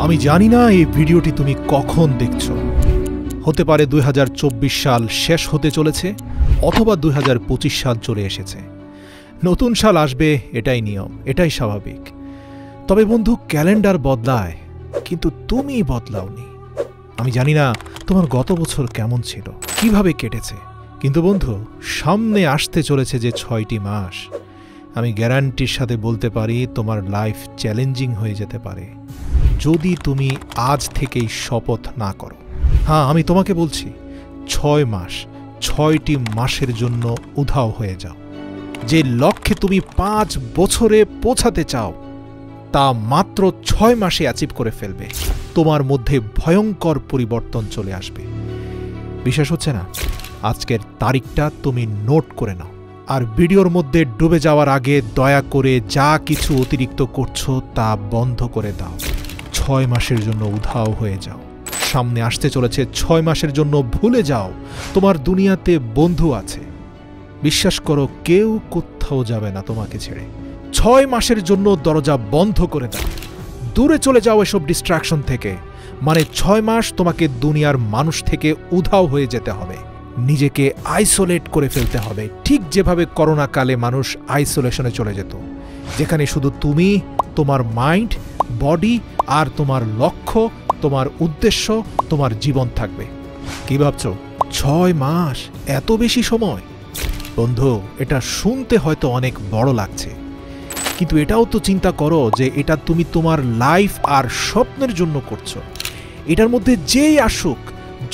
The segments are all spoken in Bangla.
আমি জানি না এই ভিডিওটি তুমি কখন দেখছো। হতে পারে 2024 সাল শেষ হতে চলেছে, অথবা 2025 সাল চলে এসেছে। নতুন সাল আসবে, এটাই নিয়ম, এটাই স্বাভাবিক। তবে বন্ধু, ক্যালেন্ডার বদলায়, কিন্তু তুমি বদলাওনি। আমি জানি না তোমার গত বছর কেমন ছিল, কিভাবে কেটেছে, কিন্তু বন্ধু, সামনে আসতে চলেছে যে 6টি মাস, আমি গ্যারান্টির সাথে বলতে পারি তোমার লাইফ চ্যালেঞ্জিং হয়ে যেতে পারে যদি তুমি আজ থেকেই শপথ না করো। হ্যাঁ, আমি তোমাকে বলছি, 6 মাস, 6টি মাসের জন্য উধাও হয়ে যাও। যে লক্ষ্যে তুমি 5 বছরে পৌঁছাতে চাও, তা মাত্র 6 মাসে অ্যাচিভ করে ফেলবে। তোমার মধ্যে ভয়ঙ্কর পরিবর্তন চলে আসবে। বিশ্বাস হচ্ছে না? আজকের তারিখটা তুমি নোট করে নাও, আর ভিডিওর মধ্যে ডুবে যাওয়ার আগে দয়া করে যা কিছু অতিরিক্ত করছো তা বন্ধ করে দাও। 6 মাসের জন্য উধাও হয়ে যাও। সামনে আসতে চলেছে 6 মাসের জন্য ভুলে যাও তোমার দুনিয়াতে বন্ধু আছে। বিশ্বাস করো, কেউ কোথাও যাবে না তোমাকে ছেড়ে। 6 মাসের জন্য দরজা বন্ধ করে দাও, দূরে চলে যাও এসব ডিস্ট্রাকশন থেকে। মানে 6 মাস তোমাকে দুনিয়ার মানুষ থেকে উধাও হয়ে যেতে হবে, নিজেকে আইসোলেট করে ফেলতে হবে, ঠিক যেভাবে করোনা কালে মানুষ আইসোলেশনে চলে যেত, যেখানে শুধু তুমি, তোমার মাইন্ড, বডি আর তোমার লক্ষ্য, তোমার উদ্দেশ্য, তোমার জীবন থাকবে। কি ভাবছো? 6 মাস, এত বেশি সময়? বন্ধু, এটা শুনতে হয়তো অনেক বড় লাগছে, কিন্তু এটাও তো চিন্তা করো যে এটা তুমি তোমার লাইফ আর স্বপ্নের জন্য করছো। এটার মধ্যে যেই আসুক,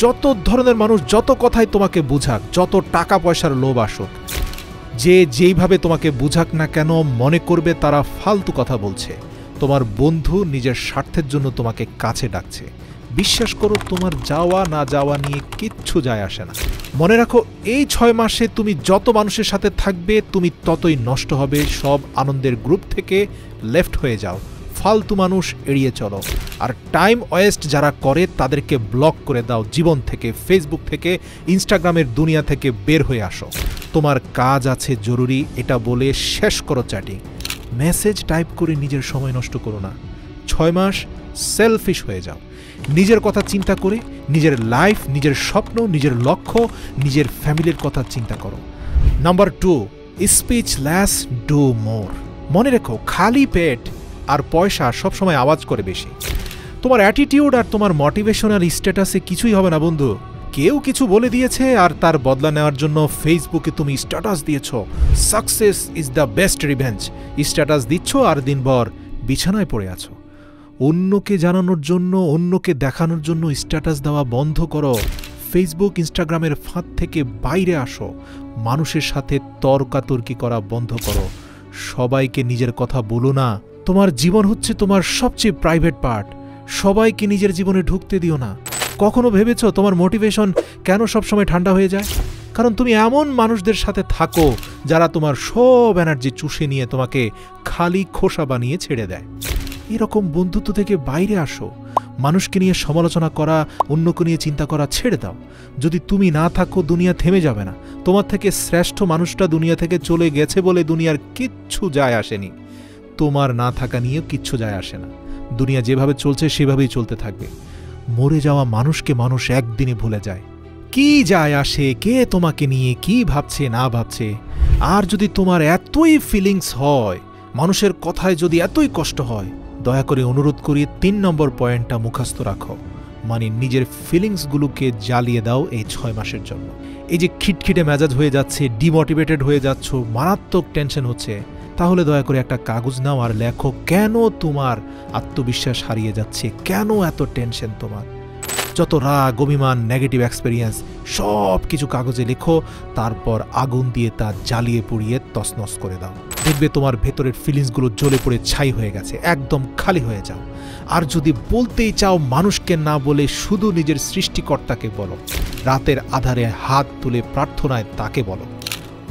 যত ধরনের মানুষ যত কথাই তোমাকে বুঝাক, যত টাকা পয়সার লোভ আসুক, যে যেইভাবে তোমাকে বুঝাক না কেন, মনে করবে তারা ফালতু কথা বলছে। তোমার বন্ধু নিজের স্বার্থের জন্য তোমাকে কাছে ডাকছে। বিশ্বাস করো, তোমার যাওয়া না যাওয়া নিয়ে কিচ্ছু যায় আসে না। মনে রাখো, এই 6 মাসে তুমি যত মানুষের সাথে থাকবে, তুমি ততই নষ্ট হবে। সব আনন্দের গ্রুপ থেকে লেফট হয়ে যাও, ফালতু মানুষ এড়িয়ে চলো, আর টাইম ওয়েস্ট যারা করে তাদেরকে ব্লক করে দাও জীবন থেকে, ফেসবুক থেকে, ইনস্টাগ্রামের দুনিয়া থেকে বের হয়ে আসো। তোমার কাজ আছে জরুরি, এটা বলে শেষ করো চ্যাটিং। মেসেজ টাইপ করে নিজের সময় নষ্ট করো না। 6 মাস সেলফিশ হয়ে যাও, নিজের কথা চিন্তা করে, নিজের লাইফ, নিজের স্বপ্ন, নিজের লক্ষ্য, নিজের ফ্যামিলির কথা চিন্তা করো। Number 2, speechless, do more. মনে রেখো, খালি পেট আর পয়সা সবসময় আওয়াজ করে বেশি। তোমার অ্যাটিটিউড আর তোমার মোটিভেশনাল স্ট্যাটাসে কিছুই হবে না বন্ধু। কেউ কিছু বলে দিয়েছে আর তার বদলা নেওয়ার জন্য ফেসবুকে তুমি স্ট্যাটাস দিয়েছ, success is the best revenge. Status দিচ্ছ আর দিনভর বিছানায় পড়ে আছো। অন্যকে জানানোর জন্য, অন্যকে দেখানোর জন্য স্ট্যাটাস দেওয়া বন্ধ করো। ফেসবুক, ইনস্টাগ্রামের ফাঁদ থেকে বাইরে আসো। মানুষের সাথে তর্কাতর্কি করা বন্ধ করো। সবাইকে নিজের কথা বলো না। তোমার জীবন হচ্ছে তোমার সবচেয়ে প্রাইভেট পার্ট। সবাইকে নিজের জীবনে ঢুকতে দিও না। কখনো ভেবেছো তোমার মোটিভেশন কেন সবসময় ঠান্ডা হয়ে যায়? কারণ তুমি এমন মানুষদের সাথে থাকো যারা তোমার সব এনার্জি চুষে নিয়ে তোমাকে খালি খোসা বানিয়ে ছেড়ে দেয়। এরকম বন্ধুত্ব থেকে বাইরে আসো। মানুষকে নিয়ে সমালোচনা করা, অন্যকে নিয়ে চিন্তা করা ছেড়ে দাও। যদি তুমি না থাকো, দুনিয়া থেমে যাবে না। তোমার থেকে শ্রেষ্ঠ মানুষটা দুনিয়া থেকে চলে গেছে বলে দুনিয়ার কিচ্ছু যায় আসেনি। তোমার না থাকা নিয়েও কিচ্ছু যায় আসে না। দুনিয়া যেভাবে চলছে সেভাবেই চলতে থাকবে। মরে যাওয়া মানুষকে মানুষ একদিনে ভুলে যায়। কি যায় আসে কে তোমাকে নিয়ে কি ভাবছে না ভাবছে? আর যদি তোমার এতই ফিলিংস হয়, মানুষের কথায় যদি এতই কষ্ট হয়, দয়া করে অনুরোধ করি 3 নম্বর পয়েন্টটা মুখস্থ রাখো। মানে নিজের ফিলিংসগুলোকে জ্বালিয়ে দাও এই 6 মাসের জন্য। এই যে খিটখিটে মেজাজ হয়ে যাচ্ছে, ডিমোটিভেটেড হয়ে যাচ্ছ, মারাত্মক টেনশন হচ্ছে, তাহলে দয়া করে একটা কাগজ নাও আর লেখো কেন তোমার আত্মবিশ্বাস হারিয়ে যাচ্ছে, কেন এত টেনশন তোমার। যত রাগ, অভিমান, নেগেটিভ এক্সপেরিয়েন্স সব কিছু কাগজে লেখো, তারপর আগুন দিয়ে তা জ্বালিয়ে পুড়িয়ে তছনছ করে দাও। দেখবে তোমার ভেতরের ফিলিংসগুলো জ্বলে পড়ে ছাই হয়ে গেছে, একদম খালি হয়ে যাও। আর যদি বলতেই চাও, মানুষকে না বলে শুধু নিজের সৃষ্টিকর্তাকে বলো। রাতের আধারে হাত তুলে প্রার্থনায় তাকে বলো।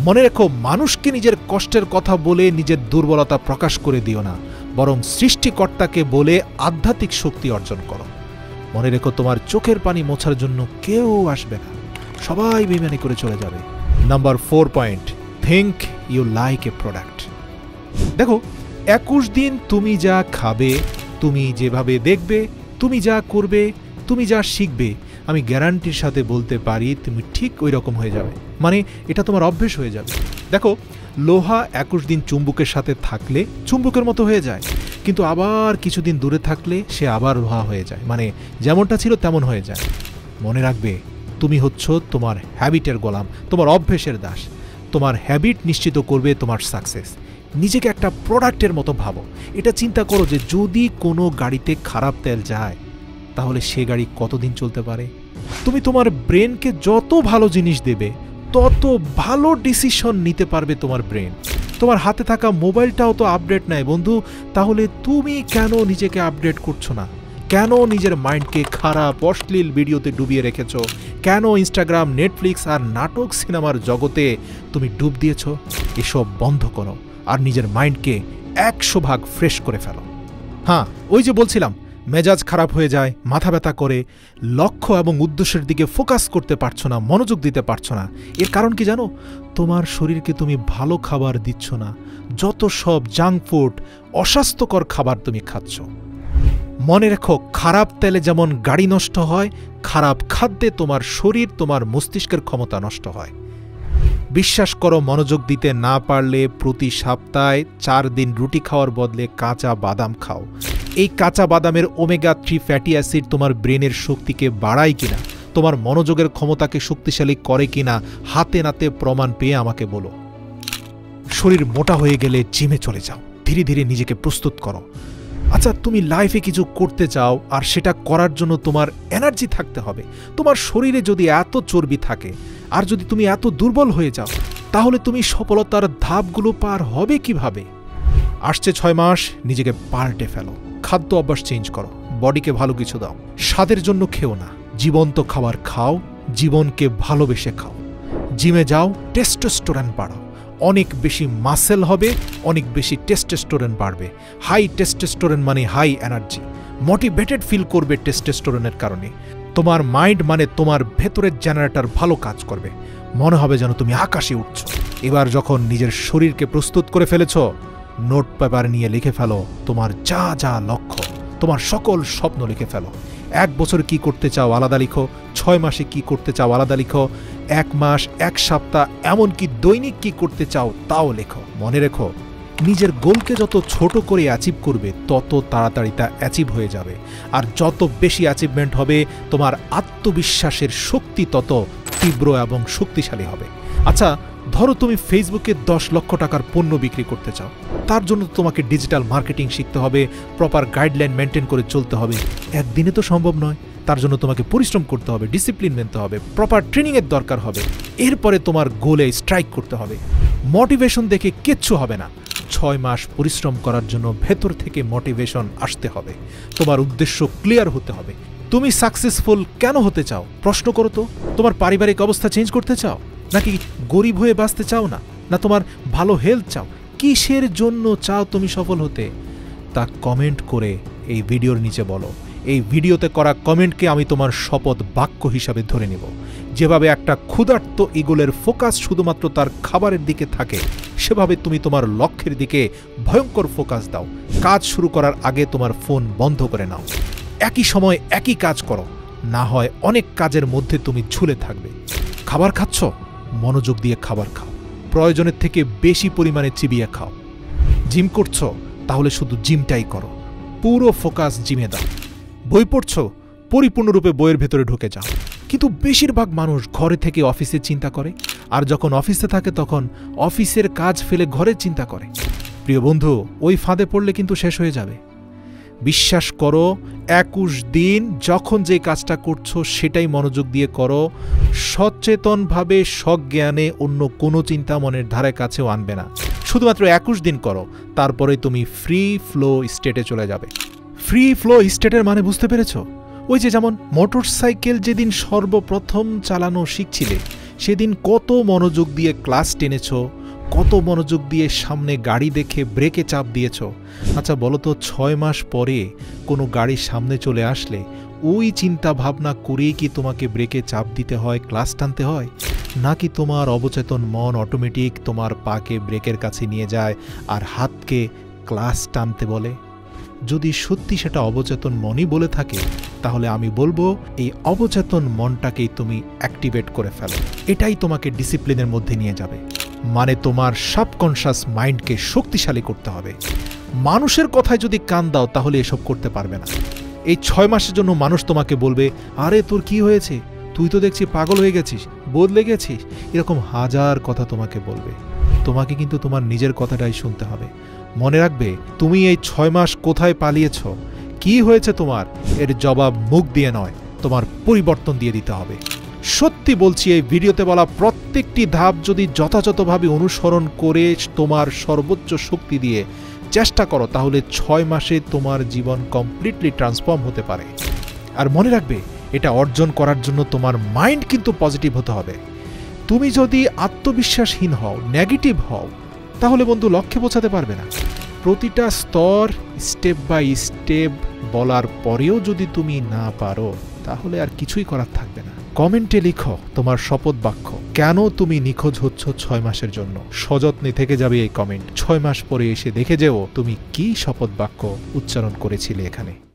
মনে রেখো, মানুষকে নিজের কষ্টের কথা বলে নিজের দুর্বলতা প্রকাশ করে দিও না, বরং সৃষ্টিকর্তাকে বলে আধ্যাত্মিক শক্তি অর্জন করো। মনে রেখো, তোমার চোখের পানি মোছার জন্য কেউ আসবে না, সবাই বেইমানি করে চলে যাবে। Number 4 point, think you like a product. দেখো, 21 দিন তুমি যা খাবে, তুমি যেভাবে দেখবে, তুমি যা করবে, তুমি যা শিখবে, আমি গ্যারান্টির সাথে বলতে পারি তুমি ঠিক ওই রকম হয়ে যাবে। মানে এটা তোমার অভ্যেস হয়ে যাবে। দেখো, লোহা 21 দিন চুম্বকের সাথে থাকলে চুম্বকের মতো হয়ে যায়, কিন্তু আবার কিছুদিন দূরে থাকলে সে আবার লোহা হয়ে যায়, মানে যেমনটা ছিল তেমন হয়ে যায়। মনে রাখবে, তুমি হচ্ছ তোমার হ্যাবিটের গোলাম, তোমার অভ্যেসের দাস। তোমার হ্যাবিট নিশ্চিত করবে তোমার সাকসেস। নিজেকে একটা প্রোডাক্টের মতো ভাবো। এটা চিন্তা করো যে যদি কোনো গাড়িতে খারাপ তেল যায় তাহলে সে গাড়ি কতদিন চলতে পারে। তুমি তোমার ব্রেনকে যত ভালো জিনিস দেবে তত ভালো ডিসিশন নিতে পারবে তোমার ব্রেন। তোমার হাতে থাকা মোবাইলটাও তো আপডেট নেয় বন্ধু, তাহলে তুমি কেন নিজেকে আপডেট করছো না? কেন নিজের মাইন্ডকে খারাপ অশ্লীল ভিডিওতে ডুবিয়ে রেখেছ? কেন ইনস্টাগ্রাম, নেটফ্লিক্স আর নাটক সিনেমার জগতে তুমি ডুব দিয়েছ? এসব বন্ধ করো আর নিজের মাইন্ডকে 100 ভাগ ফ্রেশ করে ফেলো। হ্যাঁ, ওই যে বলছিলাম, মেজাজ খারাপ হয়ে যায়, মাথা ব্যথা করে, লক্ষ্য এবং উদ্দেশ্যের দিকে ফোকাস করতে পারছো না, মনোযোগ দিতে পারছো না। এর কারণ কি জানো? তোমার শরীরকে তুমি ভালো খাবার দিচ্ছ না, যত সব জাঙ্ক ফুড, অস্বাস্থ্যকর খাবার তুমি খাচ্ছ। মনে রেখো, খারাপ তেলে যেমন গাড়ি নষ্ট হয়, খারাপ খাদ্যে তোমার শরীর, তোমার মস্তিষ্কের ক্ষমতা নষ্ট হয়। বিশ্বাস করো, মনোযোগ দিতে না পারলে প্রতি সপ্তাহে 4 দিন রুটি খাওয়ার বদলে কাঁচা বাদাম খাও। এই কাঁচা বাদামের ওমেগা 3 ফ্যাটি অ্যাসিড তোমার ব্রেনের শক্তিকে বাড়ায় কিনা, তোমার মনোযোগের ক্ষমতাকে শক্তিশালী করে কিনা, হাতে নাতে প্রমাণ পেয়ে আমাকে বলো। শরীর মোটা হয়ে গেলে জিমে চলে যাও, ধীরে ধীরে নিজেকে প্রস্তুত করো। আচ্ছা, তুমি লাইফে কিছু করতে চাও আর সেটা করার জন্য তোমার এনার্জি থাকতে হবে। তোমার শরীরে যদি এত চর্বি থাকে আর যদি তুমি এত দুর্বল হয়ে যাও, তাহলে তুমি সফলতার ধাপগুলো পার হবে কিভাবে? আসছে 6 মাস, নিজেকে পাল্টে ফেলো। খাদ্য অভ্যাস চেঞ্জ করো, বডিকে ভালো কিছু দাও। স্বাদের জন্য খেও না, জীবন্ত খাবার খাও, জীবনকে ভালোবেসে খাও। জিমে যাও, টেস্টোস্টেরন বাড়াও। অনেক বেশি মাসেল হবে, অনেক বেশি টেস্টোস্টেরন বাড়বে। হাই টেস্টোস্টেরন মানে হাই এনার্জি, মোটিভেটেড ফিল করবে টেস্টোস্টেরনের কারণে। তোমার মাইন্ড মানে তোমার ভেতরের জেনারেটর ভালো কাজ করবে, মনে হবে যেন তুমি আকাশে উঠছ। এবার যখন নিজের শরীরকে প্রস্তুত করে ফেলেছ, নোট পেপার নিয়ে লিখে ফেলো তোমার যা যা লক্ষ্য, তোমার সকল স্বপ্ন লিখে ফেলো। 1 বছর কি করতে চাও আলাদা লিখো, 6 মাসে কি করতে চাও আলাদা লিখো, 1 মাস, 1 সপ্তাহ, এমনকি দৈনিক কি করতে চাও তাও লেখো। মনে রেখো, নিজের গোলকে যত ছোট করে অ্যাচিভ করবে তত তাড়াতাড়ি তা অ্যাচিভ হয়ে যাবে। আর যত বেশি অ্যাচিভমেন্ট হবে, তোমার আত্মবিশ্বাসের শক্তি তত তীব্র এবং শক্তিশালী হবে। আচ্ছা, ধরো তুমি ফেসবুকে 10 লক্ষ টাকার পণ্য বিক্রি করতে চাও। তার জন্য তোমাকে ডিজিটাল মার্কেটিং শিখতে হবে, প্রপার গাইডলাইন মেনটেন করে চলতে হবে। একদিনে তো সম্ভব নয়, তার জন্য তোমাকে পরিশ্রম করতে হবে, ডিসিপ্লিন মেনতে হবে, প্রপার ট্রেনিংয়ের দরকার হবে। এরপরে তোমার গোলে স্ট্রাইক করতে হবে। মোটিভেশন দেখে কিচ্ছু হবে না। 6 মাস পরিশ্রম করার জন্য ভেতর থেকে মোটিভেশন আসতে হবে। তোমার উদ্দেশ্য ক্লিয়ার হতে হবে। তুমি সাকসেসফুল কেন হতে চাও? প্রশ্ন করো তো। তোমার পারিবারিক অবস্থা চেঞ্জ করতে চাও, নাকি গরিব হয়ে বাঁচতে চাও না, না তোমার ভালো হেলথ চাও? কিসের জন্য চাও তুমি সফল হতে? তা কমেন্ট করে এই ভিডিওর নিচে বলো। এই ভিডিওতে করা কমেন্টকে আমি তোমার শপথ বাক্য হিসাবে ধরে নেব। যেভাবে একটা ক্ষুধার্ত ঈগলের ফোকাস শুধুমাত্র তার খাবারের দিকে থাকে, সেভাবে তুমি তোমার লক্ষ্যের দিকে ভয়ঙ্কর ফোকাস দাও। কাজ শুরু করার আগে তোমার ফোন বন্ধ করে নাও। একই সময় একই কাজ করো, না হয় অনেক কাজের মধ্যে তুমি ঝুলে থাকবে। খাবার খাচ্ছ, মনোযোগ দিয়ে খাবার খাও, প্রয়োজনের থেকে বেশি পরিমাণে চিবিয়ে খাও। জিম করছো, তাহলে শুধু জিমটাই করো, পুরো ফোকাস জিমে দাও। বই পড়ছো, পরিপূর্ণরূপে বইয়ের ভেতরে ঢুকে যাও। কিন্তু বেশিরভাগ মানুষ ঘরে থেকে অফিসে চিন্তা করে, আর যখন অফিসে থাকে তখন অফিসের কাজ ফেলে ঘরে চিন্তা করে। প্রিয় বন্ধু, ওই ফাঁদে পড়লে কিন্তু শেষ হয়ে যাবে। বিশ্বাস করো, 21 দিন যখন যে কাজটা করছো সেটাই মনোযোগ দিয়ে করো। সচেতনভাবে সজ্ঞানে অন্য কোনো চিন্তা মনের ধারে কাছেও আনবে না। শুধুমাত্র 21 দিন করো, তারপরে তুমি ফ্রি ফ্লো স্টেটে চলে যাবে। ফ্রি ফ্লো স্টেটের মানে বুঝতে পেরেছো? ওই যে যেমন মোটরসাইকেল যেদিন সর্বপ্রথম চালানো শিখছিলে, সেদিন কত মনোযোগ দিয়ে ক্লাস টেনেছ, কত মনোযোগ দিয়ে সামনে গাড়ি দেখে ব্রেকে চাপ দিয়েছ। আচ্ছা বলো তো, 6 মাস পরে কোনো গাড়ির সামনে চলে আসলে ওই চিন্তা ভাবনা করেই কি তোমাকে ব্রেকে চাপ দিতে হয়, ক্লাস টানতে হয়? নাকি তোমার অবচেতন মন অটোমেটিক তোমার পাকে ব্রেকের কাছে নিয়ে যায় আর হাতকে ক্লাস টানতে বলে? যদি সত্যি সেটা অবচেতন মনই বলে থাকে, তাহলে আমি বলবো এই অবচেতন মনটাকেই তুমি অ্যাক্টিভেট করে ফেলো। এটাই তোমাকে ডিসিপ্লিনের মধ্যে নিয়ে যাবে। মানে তোমার সাবকনশাস মাইন্ডকে শক্তিশালী করতে হবে। মানুষের কথায় যদি কান দাও তাহলে এসব করতে পারবে না। এই 6 মাসের জন্য মানুষ তোমাকে বলবে, আরে তোর কি হয়েছে, তুই তো দেখছি পাগল হয়ে গেছিস, বদলে গেছিস, এরকম হাজার কথা তোমাকে বলবে। তোমাকে কিন্তু তোমার নিজের কথাটাই শুনতে হবে। মনে রাখবে, তুমি এই 6 মাস কোথায় পালিয়েছ, কি হয়েছে তোমার, এর জবাব মুখ দিয়ে নয়, তোমার পরিবর্তন দিয়ে দিতে হবে। সত্যি বলছি, এই ভিডিওতে বলা প্রত্যেকটি ধাপ যদি যথাযথভাবে অনুসরণ করে তোমার সর্বোচ্চ শক্তি দিয়ে চেষ্টা করো, তাহলে 6 মাসে তোমার জীবন কমপ্লিটলি ট্রান্সফর্ম হতে পারে। আর মনে রাখবে, এটা অর্জন করার জন্য তোমার মাইন্ড কিন্তু পজিটিভ হতে হবে। তুমি যদি আত্মবিশ্বাসহীন হও, নেগেটিভ হও, তাহলে বন্ধু লক্ষ্যে পৌঁছাতে পারবে না। প্রতিটা স্তর স্টেপ বাই স্টেপ বলার পরেও যদি তুমি না পারো, তাহলে আর কিছুই করার থাকবে না। কমেন্টে লিখো তোমার শপথ বাক্য, কেন তুমি নিখোঁজ হচ্ছ 6 মাসের জন্য। সযত্নে থেকে যাবে এই কমেন্ট। 6 মাস পরে এসে দেখে যেও তুমি কি শপথ বাক্য উচ্চারণ করেছিলে এখানে।